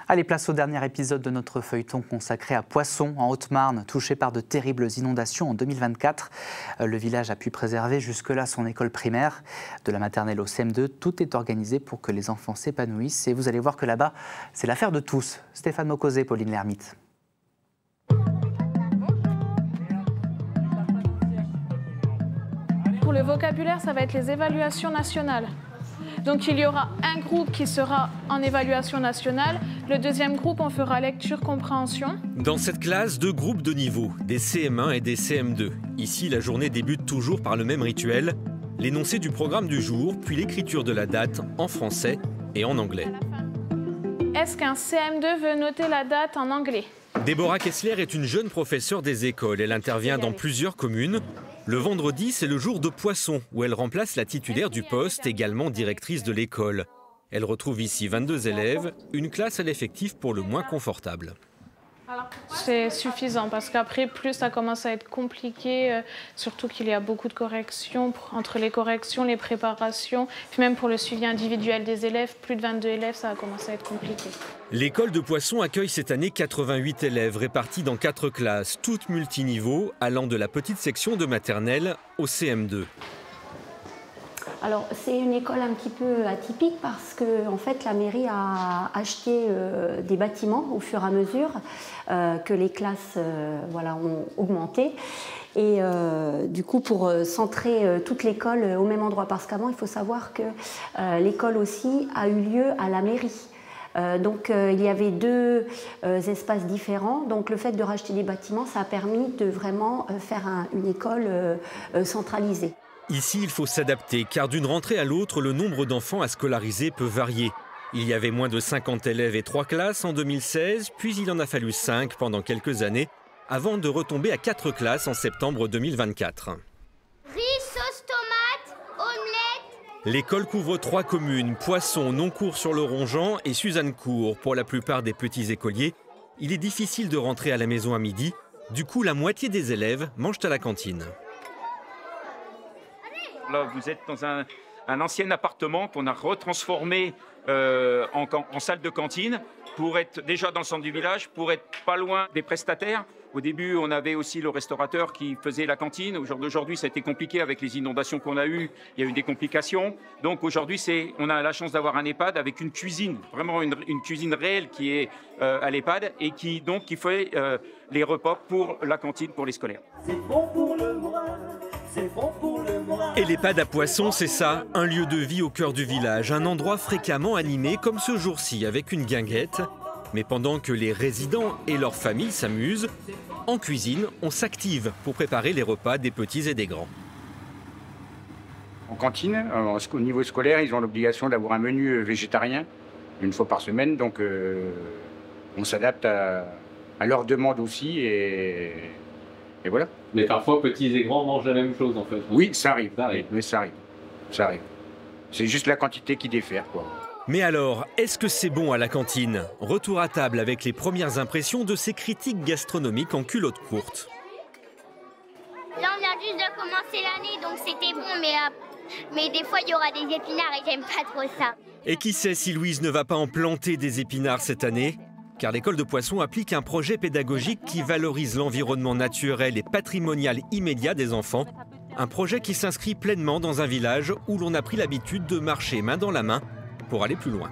Allez, place au dernier épisode de notre feuilleton consacré à Poisson, en Haute-Marne, touché par de terribles inondations en 2024. Le village a pu préserver jusque-là son école primaire. De la maternelle au CM2, tout est organisé pour que les enfants s'épanouissent. Et vous allez voir que là-bas, c'est l'affaire de tous. Stéphane Mocosé, Pauline Lermite. Pour le vocabulaire, ça va être les évaluations nationales. Donc il y aura un groupe qui sera en évaluation nationale, le deuxième groupe on fera lecture-compréhension. Dans cette classe, deux groupes de niveau, des CM1 et des CM2. Ici, la journée débute toujours par le même rituel, l'énoncé du programme du jour, puis l'écriture de la date en français et en anglais. Est-ce qu'un CM2 veut noter la date en anglais? Déborah Kessler est une jeune professeure des écoles. Elle intervient dans plusieurs communes. Le vendredi, c'est le jour de Poisson, où elle remplace la titulaire du poste, également directrice de l'école. Elle retrouve ici 22 élèves, une classe à l'effectif pour le moins confortable. C'est suffisant parce qu'après, plus ça commence à être compliqué, surtout qu'il y a beaucoup de corrections. Entre les corrections, les préparations, puis même pour le suivi individuel des élèves, plus de 22 élèves, ça va commencer à être compliqué. L'école de Poisson accueille cette année 88 élèves répartis dans 4 classes, toutes multiniveaux, allant de la petite section de maternelle au CM2. Alors, c'est une école un petit peu atypique parce que en fait, la mairie a acheté des bâtiments au fur et à mesure que les classes ont augmenté. Et du coup, pour centrer toute l'école au même endroit, parce qu'avant, il faut savoir que l'école aussi a eu lieu à la mairie. Donc il y avait deux espaces différents. Donc le fait de racheter des bâtiments, ça a permis de vraiment faire une école centralisée. Ici, il faut s'adapter, car d'une rentrée à l'autre, le nombre d'enfants à scolariser peut varier. Il y avait moins de 50 élèves et 3 classes en 2016, puis il en a fallu 5 pendant quelques années, avant de retomber à 4 classes en septembre 2024. Riz, sauce tomate, omelette. L'école couvre 3 communes, Poisson, Noncourt-sur-le-Rongeant et Suzannecourt. Pour la plupart des petits écoliers, il est difficile de rentrer à la maison à midi. Du coup, la moitié des élèves mangent à la cantine. Là, vous êtes dans un ancien appartement qu'on a retransformé en salle de cantine pour être déjà dans le centre du village, pour être pas loin des prestataires. Au début, on avait aussi le restaurateur qui faisait la cantine. Aujourd'hui, ça a été compliqué avec les inondations qu'on a eues. Il y a eu des complications. Donc aujourd'hui, on a la chance d'avoir un EHPAD avec une cuisine, vraiment une cuisine réelle qui est à l'EHPAD et qui fait les repas pour la cantine pour les scolaires. C'est bon pour le moral, c'est bon pour le moral. Et l'EHPAD à Poisson, c'est ça, un lieu de vie au cœur du village, un endroit fréquemment animé comme ce jour-ci avec une guinguette. Mais pendant que les résidents et leurs familles s'amusent, en cuisine, on s'active pour préparer les repas des petits et des grands. En cantine, au niveau scolaire, ils ont l'obligation d'avoir un menu végétarien une fois par semaine, donc on s'adapte à leurs demandes aussi et voilà. Mais parfois, petits et grands mangent la même chose en fait. Oui, ça arrive. Mais ça arrive. C'est juste la quantité qui diffère, quoi. Mais alors, est-ce que c'est bon à la cantine? Retour à table avec les premières impressions de ces critiques gastronomiques en culotte courte. Là, on vient juste de commencer l'année, donc c'était bon, mais des fois, il y aura des épinards et j'aime pas trop ça. Et qui sait si Louise ne va pas en planter des épinards cette année? Car l'école de Poisson applique un projet pédagogique qui valorise l'environnement naturel et patrimonial immédiat des enfants. Un projet qui s'inscrit pleinement dans un village où l'on a pris l'habitude de marcher main dans la main pour aller plus loin.